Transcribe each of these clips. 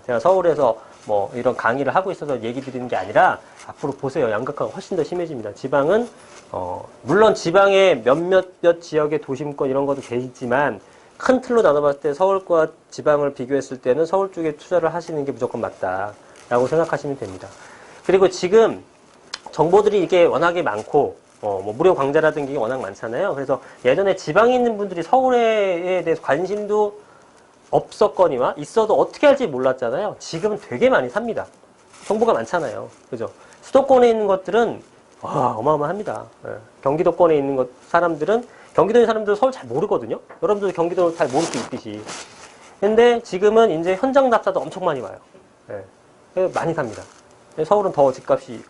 제가 서울에서 뭐 이런 강의를 하고 있어서 얘기 드리는 게 아니라 앞으로 보세요. 양극화가 훨씬 더 심해집니다. 지방은 물론 지방의 몇몇 지역의 도심권 이런 것도 계시지만 큰 틀로 나눠봤을 때 서울과 지방을 비교했을 때는 서울 쪽에 투자를 하시는 게 무조건 맞다라고 생각하시면 됩니다. 그리고 지금 정보들이 이게 워낙에 많고 뭐 무료 강좌라든지 워낙 많잖아요. 그래서 예전에 지방에 있는 분들이 서울에 대해서 관심도 없었거니와 있어도 어떻게 할지 몰랐잖아요. 지금은 되게 많이 삽니다. 정보가 많잖아요. 그죠? 수도권에 있는 것들은 어마어마합니다. 예. 경기도권에 있는 사람들은 경기도에 사람들은 서울 잘 모르거든요. 여러분들도 경기도 잘 모를 수 있듯이. 근데 지금은 이제 현장 답사도 엄청 많이 와요. 예. 많이 삽니다. 서울은 더 집값이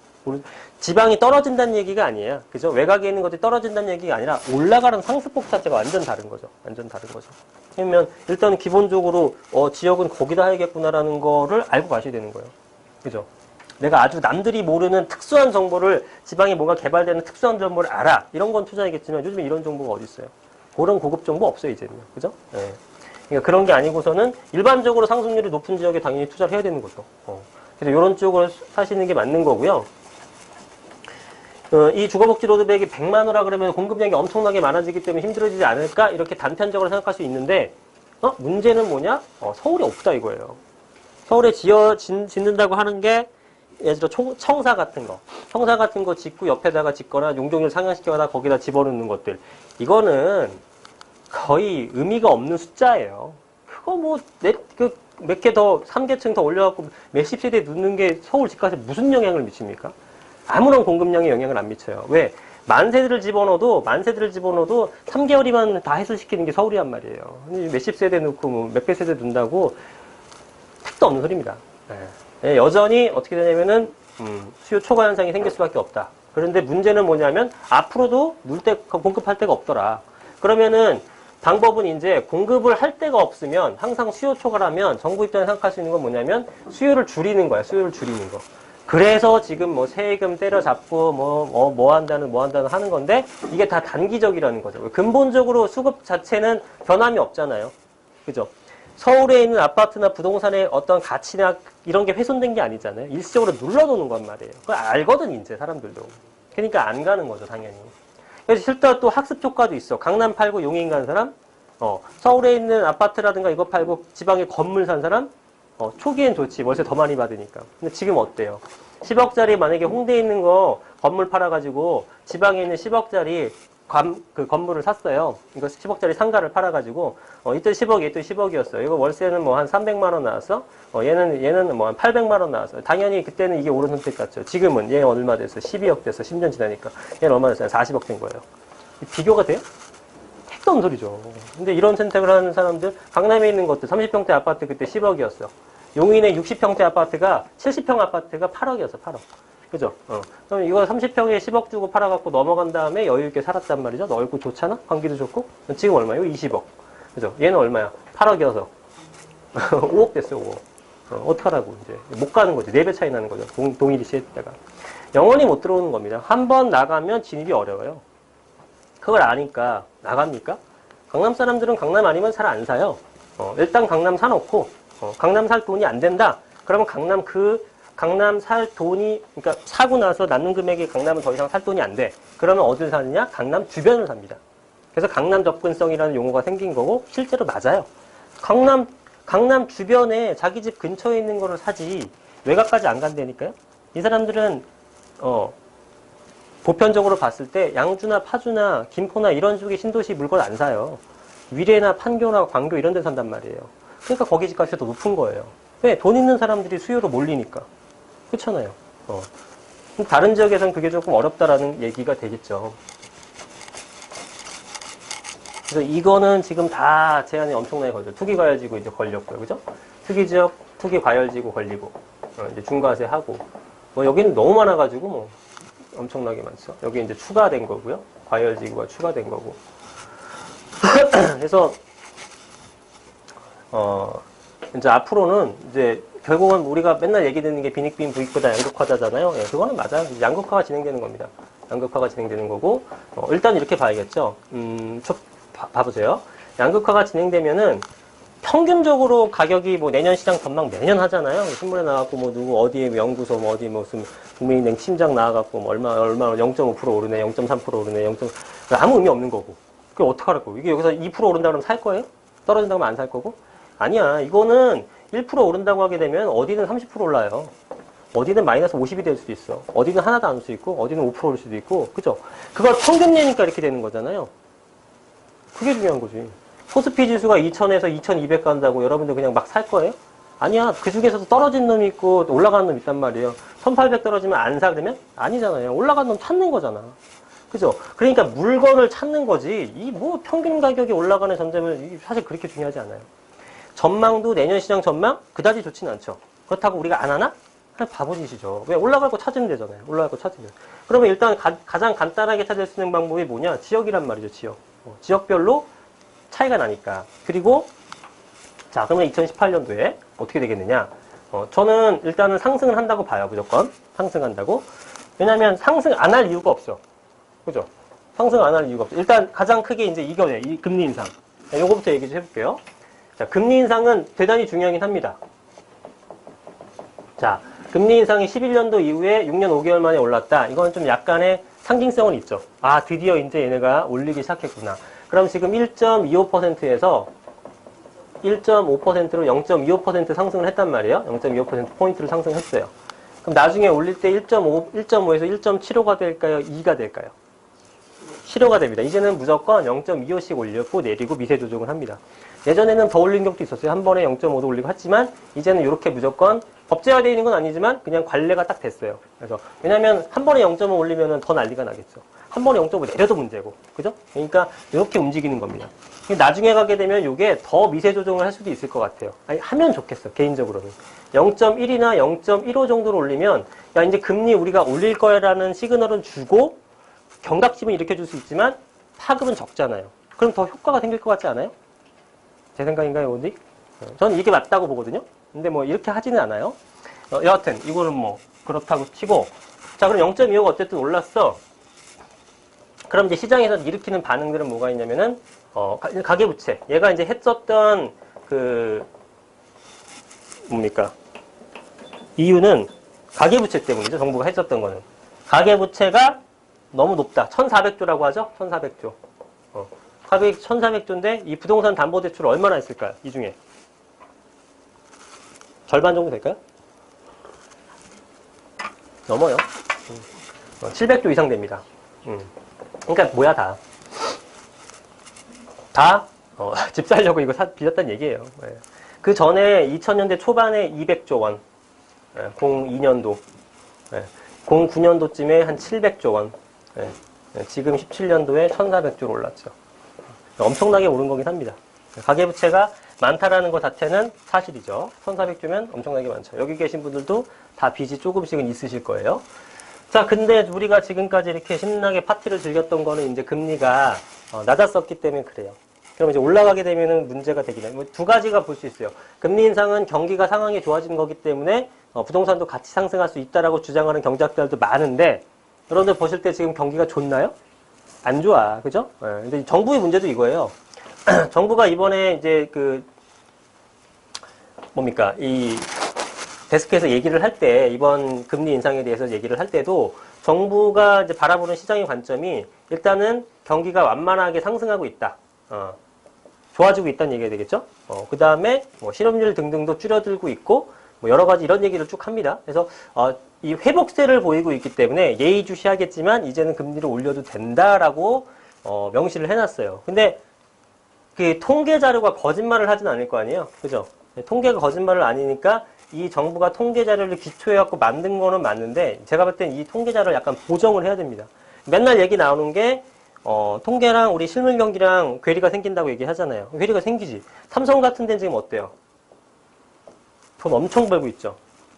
지방이 떨어진다는 얘기가 아니에요. 그죠? 외곽에 있는 것들이 떨어진다는 얘기가 아니라 올라가는 상승폭 자체가 완전 다른 거죠. 완전 다른 거죠. 그러면 일단 기본적으로 지역은 거기다 해야겠구나라는 거를 알고 가셔야 되는 거예요. 그죠? 내가 아주 남들이 모르는 특수한 정보를 지방에 뭐가 개발되는 특수한 정보를 알아. 이런 건 투자하겠지만 요즘에 이런 정보가 어디 있어요? 그런 고급 정보 없어요, 이제는. 그죠? 네. 그러니까 그런 게 아니고서는 일반적으로 상승률이 높은 지역에 당연히 투자를 해야 되는 거죠. 그래서 이런 쪽으로 사시는 게 맞는 거고요. 이 주거복지 로드백이 100만 호라 그러면 공급량이 엄청나게 많아지기 때문에 힘들어지지 않을까? 이렇게 단편적으로 생각할 수 있는데, 문제는 뭐냐? 서울에 없다 이거예요. 서울에 짓는다고 하는 게, 예를 들어 청사 같은 거. 청사 같은 거 짓고 옆에다가 짓거나 용적률 상향시키거나 거기다 집어넣는 것들. 이거는 거의 의미가 없는 숫자예요. 그거 뭐, 몇 개 더, 3계층 더 올려갖고 몇십 세대 넣는 게 서울 집값에 무슨 영향을 미칩니까? 아무런 공급량에 영향을 안 미쳐요. 왜? 만세대를 집어넣어도 3개월이면 다 해소시키는 게 서울이란 말이에요. 몇십 세대 넣고 뭐 몇백 세대 넣는다고 택도 없는 소리입니다. 네. 여전히 어떻게 되냐면은 수요 초과 현상이 생길 수밖에 없다. 그런데 문제는 뭐냐면 앞으로도 공급할 데가 없더라. 그러면은 방법은 이제 공급을 할 데가 없으면 항상 수요 초과라면 정부 입장에서 생각할 수 있는 건 뭐냐면 수요를 줄이는 거야. 수요를 줄이는 거. 그래서 지금 뭐 세금 때려잡고 뭐 한다는 하는 건데 이게 다 단기적이라는 거죠. 근본적으로 수급 자체는 변함이 없잖아요. 그죠? 서울에 있는 아파트나 부동산의 어떤 가치나 이런 게 훼손된 게 아니잖아요. 일시적으로 눌러놓는 건 말이에요. 그걸 알거든, 이제 사람들도. 그러니까 안 가는 거죠, 당연히. 그래서 실제로 또 학습 효과도 있어. 강남 팔고 용인 간 사람, 서울에 있는 아파트라든가 이거 팔고 지방에 건물 산 사람, 초기엔 좋지. 월세 더 많이 받으니까. 근데 지금 어때요? 10억짜리 만약에 홍대에 있는 거 건물 팔아가지고 지방에 있는 10억짜리 그 건물을 샀어요. 이거 10억짜리 상가를 팔아가지고 이때 10억, 얘도 10억이었어요. 이거 월세는 뭐 한 300만 원 나왔어. 얘는 뭐 한 800만 원 나왔어요. 당연히 그때는 이게 옳은 선택 같죠. 지금은 얘 얼마 됐어? 12억 됐어. 10년 지나니까. 얘는 얼마 됐어요? 40억 된 거예요. 비교가 돼요? 택도 없는 소리죠. 근데 이런 선택을 하는 사람들, 강남에 있는 것들, 30평대 아파트 그때 10억이었어. 용인의 60평대 아파트가, 70평 아파트가 8억이었어, 8억. 그죠? 그럼 이거 30평에 10억 주고 팔아갖고 넘어간 다음에 여유있게 살았단 말이죠? 넓고 좋잖아? 관계도 좋고? 지금 얼마요? 20억. 그죠? 얘는 얼마야? 8억이어서. 5억 됐어요, 5억. 어떡하라고, 이제. 못 가는 거지. 4배 차이 나는 거죠. 동일이 시했다가. 영원히 못 들어오는 겁니다. 한 번 나가면 진입이 어려워요. 그걸 아니까 나갑니까? 강남 사람들은 강남 아니면 잘 안 사요. 일단 강남 사놓고, 강남 살 돈이 안 된다? 그러면 강남 살 돈이, 그러니까 사고 나서 남는 금액이 강남은 더 이상 살 돈이 안 돼. 그러면 어딜 사느냐? 강남 주변을 삽니다. 그래서 강남 접근성이라는 용어가 생긴 거고, 실제로 맞아요. 강남 주변에 자기 집 근처에 있는 거를 사지, 외곽까지 안 간다니까요? 이 사람들은, 보편적으로 봤을 때 양주나 파주나 김포나 이런 쪽의 신도시 물건 안 사요. 위례나 판교나 광교 이런 데 산단 말이에요. 그러니까 거기 집값이 더 높은 거예요. 왜? 돈 있는 사람들이 수요로 몰리니까. 그렇잖아요. 다른 지역에서는 그게 조금 어렵다라는 얘기가 되겠죠. 그래서 이거는 지금 다 제한이 엄청나게 걸려. 투기과열지구 이제 걸렸고요. 그죠? 투기지역, 투기과열지구 걸리고, 이제 중과세 하고. 여기는 너무 많아가지고 엄청나게 많죠. 여기 이제 추가된 거고요. 과열지구가 추가된 거고. 그래서, 이제 앞으로는 이제 결국은 우리가 맨날 얘기 듣는 게 빈익빈 부익보다 양극화잖아요. 예, 그거는 맞아요. 양극화가 진행되는 겁니다. 양극화가 진행되는 거고, 일단 이렇게 봐야겠죠. 봐보세요. 양극화가 진행되면은 평균적으로 가격이 뭐 내년 시장 전망 매년 하잖아요. 신문에 나왔고 뭐 누구 어디에 연구소 뭐 어디 무슨 국민은행 팀장 나와갖고 뭐 얼마 0.5% 오르네, 0.3% 오르네, 0. 아무 의미 없는 거고. 그게 어떡하라고? 이게 여기서 2% 오른다 그러면 살 거예요? 떨어진다고 하면 안 살 거고? 아니야. 이거는 1% 오른다고 하게 되면 어디는 30% 올라요. 어디는 마이너스 50이 될 수도 있어. 어디는 하나도 안 올 수도 있고, 어디는 5% 올 수도 있고, 그죠? 그걸 평균 내니까 이렇게 되는 거잖아요. 그게 중요한 거지. 코스피 지수가 2000에서 2200 간다고 여러분들 그냥 막 살 거예요? 아니야. 그 중에서도 떨어진 놈이 있고 올라가는 놈이 있단 말이에요. 1800 떨어지면 안 사 그러면? 아니잖아요. 올라간 놈 찾는 거잖아. 그죠? 그러니까 물건을 찾는 거지. 이 뭐 평균 가격이 올라가는 전제는 사실 그렇게 중요하지 않아요. 전망도 내년 시장 전망 그다지 좋지는 않죠. 그렇다고 우리가 안 하나? 그냥 바보짓이죠. 왜? 올라갈 거 찾으면 되잖아요. 올라갈 거 찾으면. 그러면 일단 가장 간단하게 찾을 수 있는 방법이 뭐냐? 지역이란 말이죠. 지역. 지역별로 차이가 나니까. 그리고 자, 그러면 2018년도에 어떻게 되겠느냐? 저는 일단은 상승을 한다고 봐요. 무조건 상승한다고. 왜냐하면 상승 안 할 이유가 없어. 그죠? 상승 안 할 이유가 없어. 일단 가장 크게 이제 이거네. 이 금리 인상. 자, 요거부터 얘기 좀 해볼게요. 자, 금리 인상은 대단히 중요하긴 합니다. 자, 금리 인상이 11년도 이후에 6년 5개월 만에 올랐다. 이건 좀 약간의 상징성은 있죠. 아, 드디어 이제 얘네가 올리기 시작했구나. 그럼 지금 1.25%에서 1.5%로 0.25% 상승을 했단 말이에요. 0.25%포인트를 상승했어요. 그럼 나중에 올릴 때 1.5에서 1.75가 될까요? 2가 될까요? 7호가 됩니다. 이제는 무조건 0.25씩 올렸고 내리고 미세 조정을 합니다. 예전에는 더 올린 적도 있었어요. 한 번에 0.5도 올리고 했지만 이제는 이렇게 무조건 법제화되어 있는 건 아니지만 그냥 관례가 딱 됐어요. 그래서 왜냐하면 한 번에 0.5 올리면 더 난리가 나겠죠. 한 번에 0.5 내려도 문제고, 그죠? 그러니까 이렇게 움직이는 겁니다. 나중에 가게 되면 이게 더 미세 조정을 할 수도 있을 것 같아요. 아니, 하면 좋겠어, 개인적으로는. 0.1이나 0.15 정도로 올리면 야 이제 금리 우리가 올릴 거야라는 시그널은 주고 경각심을 일으켜줄 수 있지만 파급은 적잖아요. 그럼 더 효과가 생길 것 같지 않아요? 제 생각인가요, 어디? 저는 이게 맞다고 보거든요. 근데 뭐 이렇게 하지는 않아요. 여하튼 이거는 뭐 그렇다고 치고 자 그럼 0.25가 어쨌든 올랐어. 그럼 이제 시장에서 일으키는 반응들은 뭐가 있냐면은 가계부채. 얘가 이제 했었던 그 뭡니까? 이유는 가계부채 때문이죠. 정부가 했었던 거는. 가계부채가 너무 높다. 1,400조라고 하죠. 1,400조. 1,400조인데 이 부동산 담보대출을 얼마나 했을까요? 이 중에. 절반 정도 될까요? 넘어요. 700조 이상 됩니다. 그러니까 뭐야 다. 집 살려고 이거 빚었다는 얘기예요. 네. 그 전에 2000년대 초반에 200조 원. 02년도. 09년도쯤에 한 700조 원. 지금 17년도에 1,400조로 올랐죠. 엄청나게 오른 거긴 합니다. 가계부채가 많다라는 것 자체는 사실이죠. 1,400조면 엄청나게 많죠. 여기 계신 분들도 다 빚이 조금씩은 있으실 거예요. 자, 근데 우리가 지금까지 이렇게 신나게 파티를 즐겼던 거는 이제 금리가 낮았었기 때문에 그래요. 그럼 이제 올라가게 되면은 문제가 되긴 해요. 두 가지가 볼 수 있어요. 금리 인상은 경기가 상황이 좋아진 거기 때문에 부동산도 같이 상승할 수 있다라고 주장하는 경제학자들도 많은데 여러분들 보실 때 지금 경기가 좋나요? 안 좋아. 그죠? 근데 정부의 문제도 이거예요. 정부가 이번에 이제 이 데스크에서 얘기를 할 때, 이번 금리 인상에 대해서 얘기를 할 때도 정부가 이제 바라보는 시장의 관점이 일단은 경기가 완만하게 상승하고 있다. 좋아지고 있다는 얘기가 되겠죠? 그 다음에 뭐 실업률 등등도 줄어들고 있고, 뭐 여러 가지 이런 얘기를 쭉 합니다. 그래서, 이 회복세를 보이고 있기 때문에 예의주시하겠지만 이제는 금리를 올려도 된다라고, 명시를 해놨어요. 근데 그 통계 자료가 거짓말을 하진 않을 거 아니에요? 그죠? 통계가 거짓말을 아니니까 이 정부가 통계 자료를 기초해갖고 만든 거는 맞는데 제가 볼 땐 이 통계 자료를 약간 보정을 해야 됩니다. 맨날 얘기 나오는 게 통계랑 우리 실물 경기랑 괴리가 생긴다고 얘기하잖아요. 괴리가 생기지. 삼성 같은 데는 지금 어때요? 돈 엄청 벌고 있죠.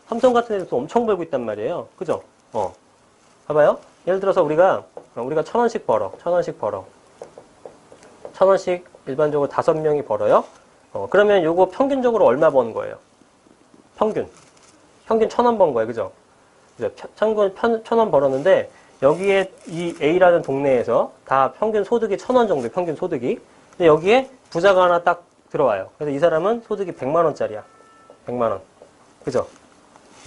삼성 같은 데는 돈 엄청 벌고 있단 말이에요. 그죠? 봐봐요. 예를 들어서 우리가 1,000원씩 벌어. 1,000원씩 일반적으로 5명이 벌어요. 그러면 요거 평균적으로 얼마 버는 거예요? 평균 1,000원 번 거예요. 그죠? 1,000원 벌었는데 여기에 이 A라는 동네에서 다 평균 소득이 1,000원 정도 평균 소득이. 근데 여기에 부자가 하나 딱 들어와요. 그래서 이 사람은 소득이 100만 원짜리야. 100만 원. 그죠?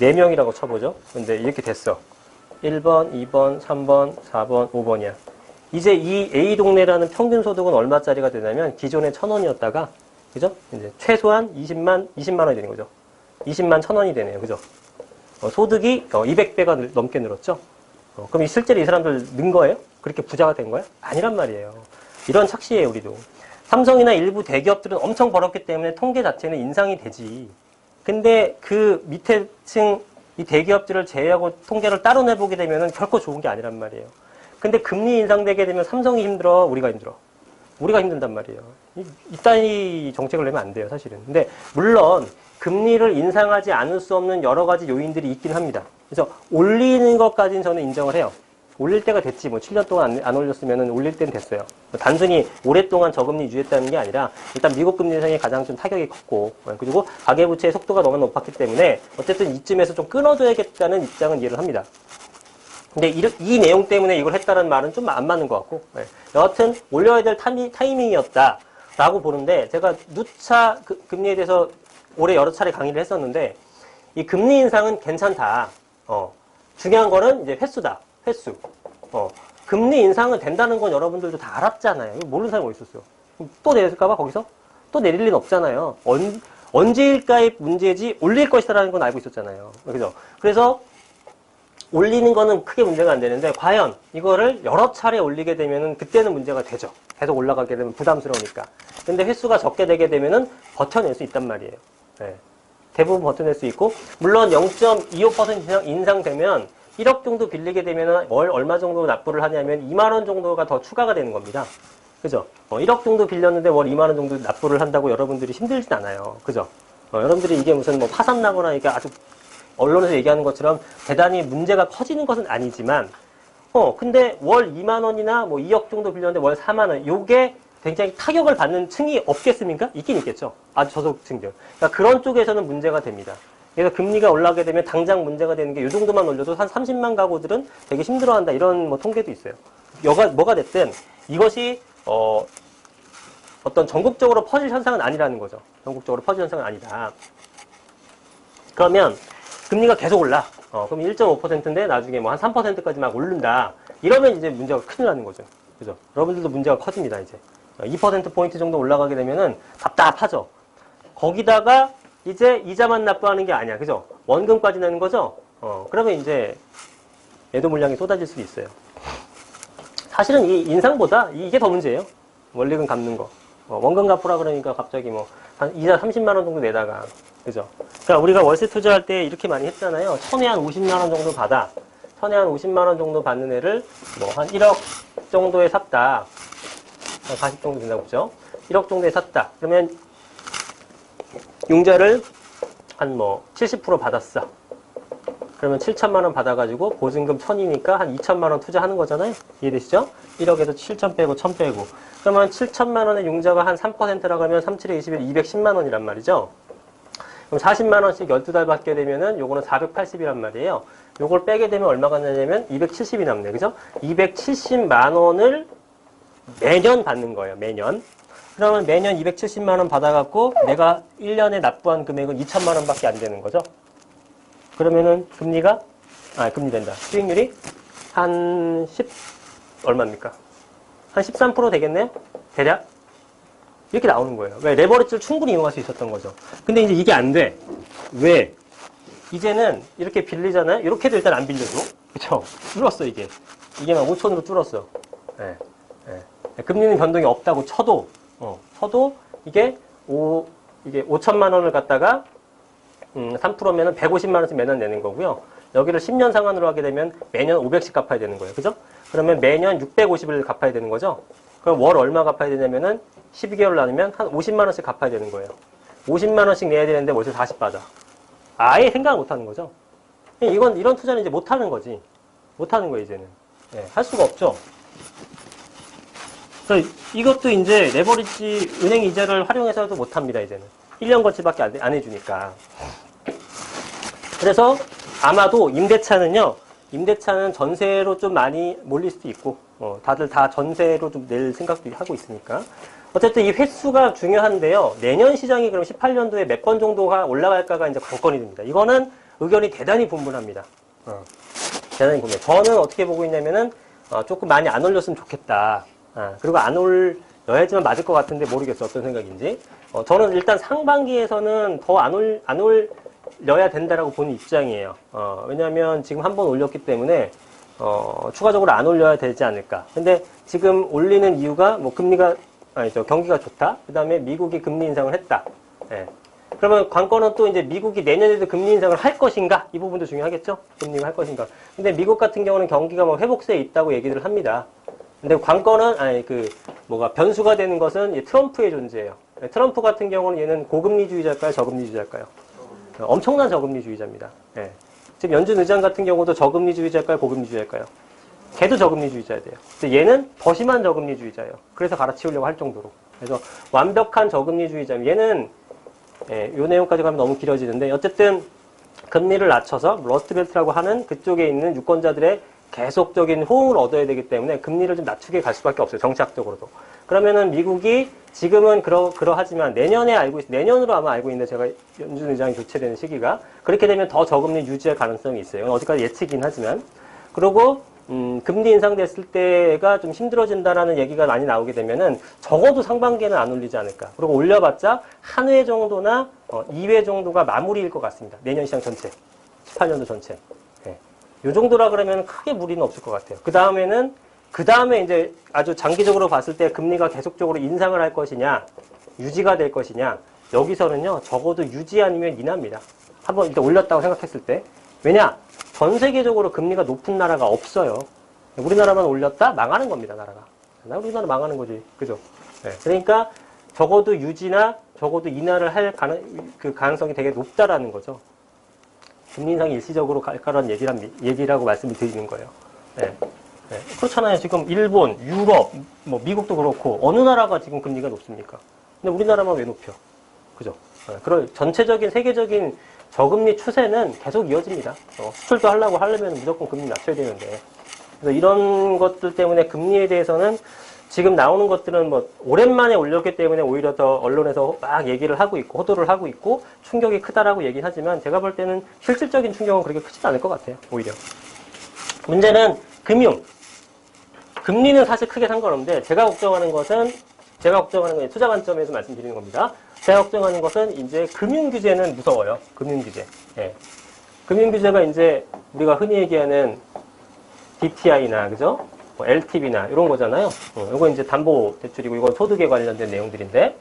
4명이라고 쳐보죠. 근데 이렇게 됐어. 1번, 2번, 3번, 4번, 5번이야. 이제 이 A 동네라는 평균 소득은 얼마짜리가 되냐면 기존에 1,000원이었다가 그죠? 이제 최소한 20만 원이 되는 거죠. 20만 1,000원이 되네요. 그죠? 소득이 200배가 넘게 늘었죠. 그럼 실제로 이 사람들 는 거예요? 그렇게 부자가 된 거예요? 아니란 말이에요. 이런 착시예요, 우리도. 삼성이나 일부 대기업들은 엄청 벌었기 때문에 통계 자체는 인상이 되지. 근데 그 밑에 층 이 대기업들을 제외하고 통계를 따로 내보게 되면은 결코 좋은 게 아니란 말이에요. 근데 금리 인상되게 되면 삼성이 힘들어, 우리가 힘들어. 우리가 힘든단 말이에요. 이따위 정책을 내면 안 돼요, 사실은. 근데 물론 금리를 인상하지 않을 수 없는 여러 가지 요인들이 있긴 합니다. 그래서 올리는 것까지는 저는 인정을 해요. 올릴 때가 됐지. 뭐 7년 동안 안 올렸으면 올릴 때는 됐어요. 단순히 오랫동안 저금리 유지했다는 게 아니라 일단 미국 금리 인상이 가장 좀 타격이 컸고 그리고 가계부채의 속도가 너무 높았기 때문에 어쨌든 이쯤에서 좀 끊어줘야겠다는 입장은 이해를 합니다. 근데 이 내용 때문에 이걸 했다는 말은 좀 안 맞는 것 같고 여하튼 올려야 될 타이밍이었다라고 보는데 제가 누차 금리에 대해서 올해 여러 차례 강의를 했었는데 이 금리 인상은 괜찮다. 중요한 거는 이제 횟수다. 횟수. 금리 인상은 된다는 건 여러분들도 다 알았잖아요. 모르는 사람이 어디 있었어요. 또 내릴까봐 거기서? 또 내릴 리는 없잖아요. 언제일까의 문제지 올릴 것이다라는 건 알고 있었잖아요. 그죠? 그래서 올리는 거는 크게 문제가 안 되는데 과연 이거를 여러 차례 올리게 되면은 그때는 문제가 되죠. 계속 올라가게 되면 부담스러우니까. 근데 횟수가 적게 되게 되면은 버텨낼 수 있단 말이에요. 네. 대부분 버텨낼 수 있고 물론 0.25% 이상 인상되면 1억 정도 빌리게 되면 월 얼마 정도 납부를 하냐면 2만 원 정도가 더 추가가 되는 겁니다. 그죠? 1억 정도 빌렸는데 월 2만 원 정도 납부를 한다고 여러분들이 힘들진 않아요. 그죠? 여러분들이 이게 무슨 뭐 파산 나거나 이게 아주 언론에서 얘기하는 것처럼 대단히 문제가 커지는 것은 아니지만 근데 월 2만 원이나 뭐 2억 정도 빌렸는데 월 4만 원 요게 굉장히 타격을 받는 층이 없겠습니까? 있긴 있겠죠. 아주 저소득층들. 그러니까 그런 쪽에서는 문제가 됩니다. 그래서 금리가 올라가게 되면 당장 문제가 되는 게 이 정도만 올려도 한 30만 가구들은 되게 힘들어한다 이런 뭐 통계도 있어요. 뭐가 됐든 이것이 어떤 전국적으로 퍼질 현상은 아니라는 거죠. 전국적으로 퍼질 현상은 아니다. 그러면 금리가 계속 올라. 그럼 1.5%인데 나중에 뭐 한 3%까지 막 오른다. 이러면 이제 문제가 큰일 나는 거죠. 그죠? 여러분들도 문제가 커집니다, 이제. 2%포인트 정도 올라가게 되면은 답답하죠. 거기다가 이제 이자만 납부하는 게 아니야. 그죠? 원금까지 내는 거죠? 그러면 이제 애도 물량이 쏟아질 수도 있어요. 사실은 이 인상보다 이게 더 문제예요. 원리금 갚는 거. 원금 갚으라 그러니까 갑자기 뭐 한 이자 30만 원 정도 내다가 그죠? 그러니까 우리가 월세 투자할 때 이렇게 많이 했잖아요. 천에 한 50만 원 정도 받아. 천에 한 50만 원 정도 받는 애를 뭐 한 1억 정도에 샀다. 40 정도 된다고 보죠. 1억 정도에 샀다. 그러면 융자를 한 뭐 70% 받았어. 그러면 7천만 원 받아가지고 보증금 1000이니까 한 2천만 원 투자하는 거잖아요. 이해되시죠? 1억에서 7천 빼고 1000 빼고. 그러면 7천만 원의 융자가 한 3%라고 하면 37에 21, 210만 원이란 말이죠. 그럼 40만 원씩 12달 받게 되면은 요거는 480이란 말이에요. 요걸 빼게 되면 얼마가 나냐면 270이 남네. 그죠? 270만 원을 매년 받는 거예요. 매년. 그러면 매년 270만 원 받아갖고 내가 1년에 납부한 금액은 2천만 원밖에 안 되는 거죠. 그러면은 금리 된다. 수익률이 한 10, 얼마입니까? 한 13% 되겠네요? 대략? 이렇게 나오는 거예요. 왜? 레버리지를 충분히 이용할 수 있었던 거죠. 근데 이제 이게 안 돼. 왜? 이제는 이렇게 빌리잖아요? 이렇게도 일단 안 빌려줘. 그쵸? 줄었어, 이게. 이게 막 5천으로 줄었어. 네. 네. 금리는 변동이 없다고 쳐도 이게 5천만 원을 갖다가 3%면은 150만 원씩 매년 내는 거고요. 여기를 10년 상환으로 하게 되면 매년 500씩 갚아야 되는 거예요. 그죠? 그러면 매년 650을 갚아야 되는 거죠. 그럼 월 얼마 갚아야 되냐면은 12개월 나누면 한 50만 원씩 갚아야 되는 거예요. 50만 원씩 내야 되는데 월세 40 받아. 아예 생각을 못 하는 거죠. 이런 투자는 이제 못 하는 거지. 못 하는 거예요, 이제는. 네, 할 수가 없죠. 그래서 이것도 이제 레버리지 은행 이자를 활용해서도 못 합니다, 이제는. 1년 거치밖에 안 해주니까. 그래서 아마도 임대차는요, 임대차는 전세로 좀 많이 몰릴 수도 있고, 다들 다 전세로 좀 낼 생각도 하고 있으니까. 어쨌든 이 횟수가 중요한데요. 내년 시장이 그럼 18년도에 몇 번 정도가 올라갈까가 이제 관건이 됩니다. 이거는 의견이 대단히 분분합니다. 대단히 분분해요. 저는 어떻게 보고 있냐면은, 조금 많이 안 올렸으면 좋겠다. 그리고 안 올려야지만 맞을 것 같은데 모르겠어. 어떤 생각인지. 저는 일단 상반기에서는 더 안 올려야 된다라고 보는 입장이에요. 왜냐하면 지금 한 번 올렸기 때문에 추가적으로 안 올려야 되지 않을까. 근데 지금 올리는 이유가 뭐 경기가 좋다. 그 다음에 미국이 금리 인상을 했다. 예. 그러면 관건은 또 이제 미국이 내년에도 금리 인상을 할 것인가? 이 부분도 중요하겠죠? 금리가 할 것인가? 근데 미국 같은 경우는 경기가 뭐 회복세에 있다고 얘기를 합니다. 근데 관건은, 변수가 되는 것은 트럼프의 존재예요. 트럼프 같은 경우는 얘는 고금리주의자일까요? 저금리주의자일까요? 엄청난 저금리주의자입니다. 예. 지금 연준 의장 같은 경우도 저금리주의자일까요? 고금리주의자일까요? 걔도 저금리주의자야 돼요. 근데 얘는 더 심한 저금리주의자예요. 그래서 갈아치우려고 할 정도로. 그래서 완벽한 저금리주의자. 얘는 요 내용까지 가면 너무 길어지는데 어쨌든 금리를 낮춰서 러스트벨트라고 하는 그쪽에 있는 유권자들의 계속적인 호응을 얻어야 되기 때문에 금리를 좀 낮추게 갈 수밖에 없어요. 정치학적으로도. 그러면은 미국이 지금은 그러하지만 내년으로 아마 알고 있는데 제가 연준 의장이 교체되는 시기가 그렇게 되면 더 저금리 유지할 가능성이 있어요. 어디까지 예측이긴 하지만. 그리고 금리 인상됐을 때가 좀 힘들어진다라는 얘기가 많이 나오게 되면은 적어도 상반기에는 안 올리지 않을까. 그리고 올려봤자 한 회 정도나 2회 정도가 마무리일 것 같습니다. 내년 시장 전체. 18년도 전체. 네. 요 정도라 그러면 크게 무리는 없을 것 같아요. 그 다음에 이제 아주 장기적으로 봤을 때 금리가 계속적으로 인상을 할 것이냐, 유지가 될 것이냐, 여기서는요, 적어도 유지 아니면 인하입니다. 한번 일단 올렸다고 생각했을 때. 왜냐? 전 세계적으로 금리가 높은 나라가 없어요. 우리나라만 올렸다? 망하는 겁니다, 나라가. 우리나라 망하는 거지. 그죠? 네. 그러니까 적어도 유지나 적어도 인하를 할 가능성이 되게 높다라는 거죠. 금리 인상이 일시적으로 갈 거라는 얘기라고 말씀을 드리는 거예요. 네. 네. 그렇잖아요. 지금 일본, 유럽, 뭐 미국도 그렇고 어느 나라가 지금 금리가 높습니까? 근데 우리나라만 왜 높여? 그죠? 네. 그런 전체적인 세계적인 저금리 추세는 계속 이어집니다. 수출도 하려면 무조건 금리 낮춰야 되는데. 그래서 이런 것들 때문에 금리에 대해서는 지금 나오는 것들은 뭐 오랜만에 올렸기 때문에 오히려 더 언론에서 막 얘기를 하고 있고 호도를 하고 있고 충격이 크다라고 얘기를 하지만 제가 볼 때는 실질적인 충격은 그렇게 크지 않을 것 같아요. 오히려. 문제는 금융. 금리는 사실 크게 상관없는데 제가 걱정하는 건 투자 관점에서 말씀드리는 겁니다. 제가 걱정하는 것은 이제 금융 규제는 무서워요. 금융 규제. 예. 금융 규제가 이제 우리가 흔히 얘기하는 DTI나 그죠? 뭐 LTV나 이런 거잖아요. 이거 이제 담보 대출이고 이건 소득에 관련된 내용들인데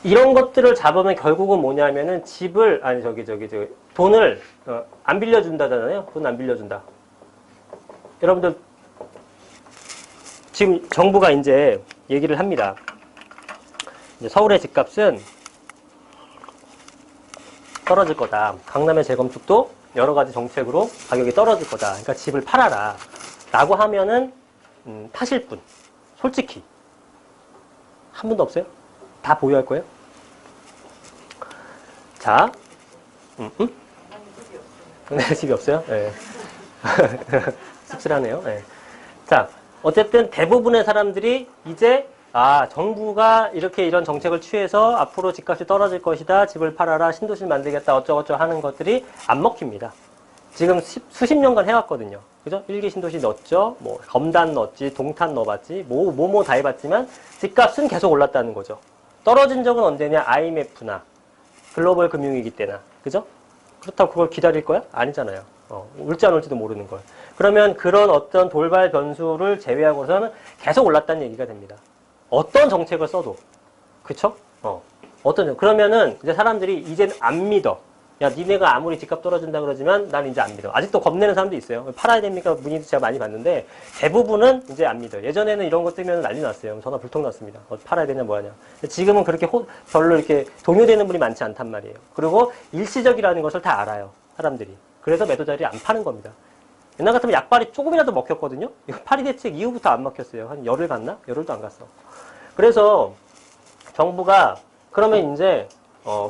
이런 것들을 잡으면 결국은 뭐냐면은 돈을 안 빌려준다잖아요. 돈 안 빌려준다. 여러분들 지금 정부가 이제 얘기를 합니다. 이제 서울의 집값은 떨어질 거다. 강남의 재건축도 여러 가지 정책으로 가격이 떨어질 거다. 그러니까 집을 팔아라. 라고 하면은 파실 분. 솔직히 한 분도 없어요? 다 보유할 거예요? 자, 네, 집이 없어요? 네. 씁쓸하네요. 네. 자, 어쨌든 대부분의 사람들이 이제 정부가 이런 정책을 취해서 앞으로 집값이 떨어질 것이다. 집을 팔아라. 신도시를 만들겠다. 어쩌고저쩌고 하는 것들이 안 먹힙니다. 지금 수십 년간 해왔거든요. 그죠? 1기 신도시 넣었죠. 뭐 검단 넣었지. 동탄 넣어봤지. 뭐 다 해봤지만 집값은 계속 올랐다는 거죠. 떨어진 적은 언제냐? IMF나 글로벌 금융위기 때나. 그죠? 그렇다고 그걸 기다릴 거야? 아니잖아요. 올지 안 올지도 모르는 걸. 그러면 그런 어떤 돌발 변수를 제외하고서는 계속 올랐다는 얘기가 됩니다. 어떤 정책을 써도. 그쵸? 그러면은 이제 사람들이 이제는 안 믿어. 야, 니네가 아무리 집값 떨어진다 그러지만 난 이제 안 믿어. 아직도 겁내는 사람도 있어요. 팔아야 됩니까? 문의도 제가 많이 받는데 대부분은 이제 안 믿어요. 예전에는 이런 것 뜨면 난리 났어요. 전화 불통 났습니다. 팔아야 되냐 뭐 하냐. 지금은 그렇게 별로 이렇게 동요되는 분이 많지 않단 말이에요. 그리고 일시적이라는 것을 다 알아요. 사람들이. 그래서 매도 자리에 안 파는 겁니다. 옛날 같으면 약발이 조금이라도 먹혔거든요. 이거 파리 대책 이후부터 안 먹혔어요. 한 열흘 갔나? 열흘도 안 갔어. 그래서 정부가 그러면 이제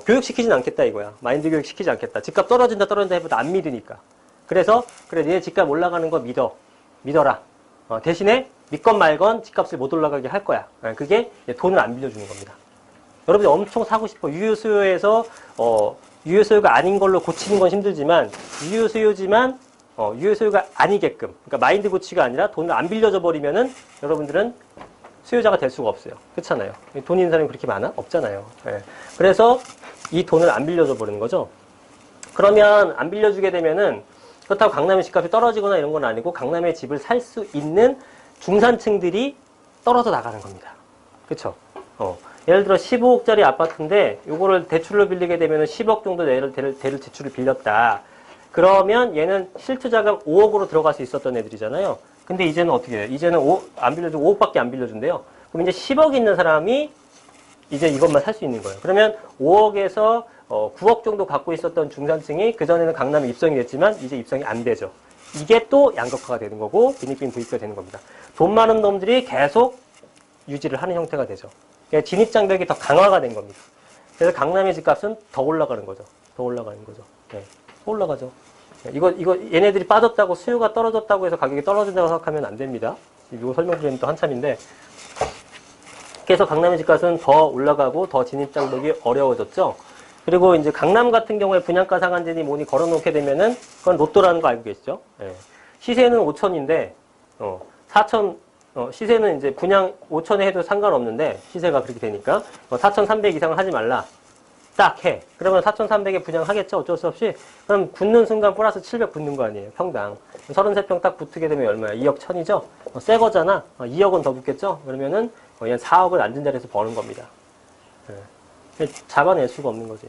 교육시키진 않겠다 이거야. 마인드 교육 시키지 않겠다. 집값 떨어진다 해보다 안 믿으니까. 그래서 그래 니네 집값 올라가는 거 믿어라. 대신에 믿건 말건 집값을 못 올라가게 할 거야. 그게 돈을 안 빌려주는 겁니다. 여러분이 엄청 사고 싶어. 유효수요에서 유효수요가 아닌 걸로 고치는 건 힘들지만 유효수요지만 유효수요가 아니게끔, 그러니까 마인드 고치가 아니라 돈을 안 빌려줘 버리면은 여러분들은 수요자가 될 수가 없어요. 그렇잖아요. 돈 있는 사람이 그렇게 많아? 없잖아요. 예. 그래서 이 돈을 안 빌려줘 버리는 거죠. 그러면 안 빌려주게 되면은 그렇다고 강남의 집값이 떨어지거나 이런 건 아니고 강남의 집을 살 수 있는 중산층들이 떨어져 나가는 겁니다. 그쵸? 예를 들어 15억짜리 아파트인데 요거를 대출로 빌리게 되면 10억 정도 대를 대출을 빌렸다. 그러면 얘는 실투자금 5억으로 들어갈 수 있었던 애들이잖아요. 근데 이제는 어떻게 해요? 이제는 안 빌려주고 5억밖에 안 빌려준대요. 그럼 이제 10억 있는 사람이 이제 이것만 살 수 있는 거예요. 그러면 5억에서 9억 정도 갖고 있었던 중산층이 그전에는 강남에 입성이 됐지만 이제 입성이 안 되죠. 이게 또 양극화가 되는 거고 빈익빈 부익부가 되는 겁니다. 돈 많은 놈들이 계속 유지를 하는 형태가 되죠. 그러니까 진입장벽이 더 강화가 된 겁니다. 그래서 강남의 집값은 더 올라가는 거죠. 더 올라가는 거죠. 네. 올라가죠. 이거 얘네들이 빠졌다고 수요가 떨어졌다고 해서 가격이 떨어진다고 생각하면 안 됩니다. 이거 설명드리면 또 한참인데 그래서 강남의 집값은 더 올라가고 더 진입장벽이 어려워졌죠. 그리고 이제 강남 같은 경우에 분양가 상한제니 뭐니 걸어놓게 되면은 그건 로또라는 거 알고 계시죠? 예. 시세는 5천인데 4천 시세는 이제 분양 5천에 해도 상관없는데 시세가 그렇게 되니까 4,300 이상은 하지 말라. 딱 해. 그러면 4,300에 분양하겠죠? 어쩔 수 없이. 그럼 굳는 순간 플러스 700 붙는 거 아니에요? 평당. 33평 딱 붙게 되면 얼마야? 2억 1천이죠? 새 거잖아? 2억은 더 붙겠죠? 그러면은 거의 한 4억을 앉은 자리에서 버는 겁니다. 예. 잡아낼 수가 없는 거지.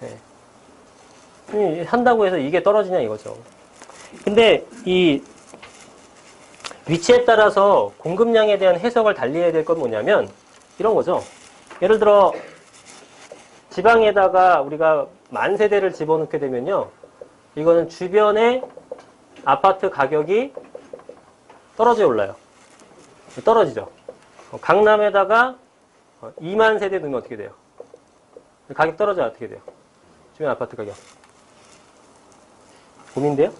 예. 한다고 해서 이게 떨어지냐 이거죠. 근데 이 위치에 따라서 공급량에 대한 해석을 달리 해야 될 건 뭐냐면 이런 거죠. 예를 들어 지방에다가 우리가 만세대를 집어넣게 되면요. 이거는 주변의 아파트 가격이 떨어져 올라요. 떨어지죠. 강남에다가 2만 세대 넣으면 어떻게 돼요? 가격 떨어져야 어떻게 돼요? 주변 아파트 가격. 고민돼요?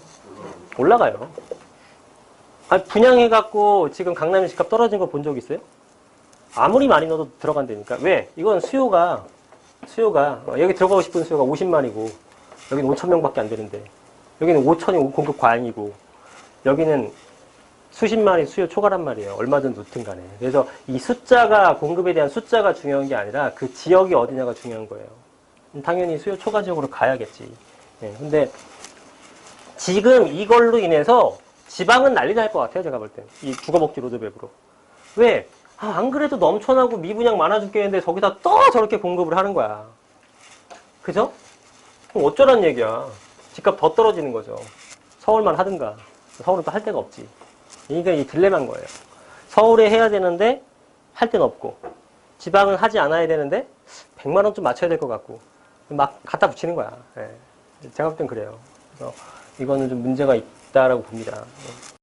올라가요. 아니, 분양해갖고 지금 강남의 집값 떨어진 거 본 적 있어요? 아무리 많이 넣어도 들어간다니까. 왜? 이건 수요가 여기 들어가고 싶은 수요가 50만이고 여기는 5천 명밖에 안 되는데 여기는 5천이 공급 과잉이고 여기는 수십만이 수요 초과란 말이에요. 얼마든 넣든 간에. 그래서 이 숫자가 공급에 대한 숫자가 중요한 게 아니라 그 지역이 어디냐가 중요한 거예요. 당연히 수요 초과 지역으로 가야겠지. 네, 근데 지금 이걸로 인해서 지방은 난리 날 것 같아요. 제가 볼 땐. 이 주거복지 로드맵으로. 왜? 안 그래도 넘쳐나고 미분양 많아 죽겠는데 저기다 또 저렇게 공급을 하는 거야. 그죠? 그럼 어쩌란 얘기야. 집값 더 떨어지는 거죠. 서울만 하든가. 서울은 또 할 데가 없지. 이게 이 딜레마인 거예요. 서울에 해야 되는데 할 데는 없고 지방은 하지 않아야 되는데 100만 원 좀 맞춰야 될 것 같고 막 갖다 붙이는 거야. 예. 제가 볼 땐 그래요. 그래서 이거는 좀 문제가 있다라고 봅니다.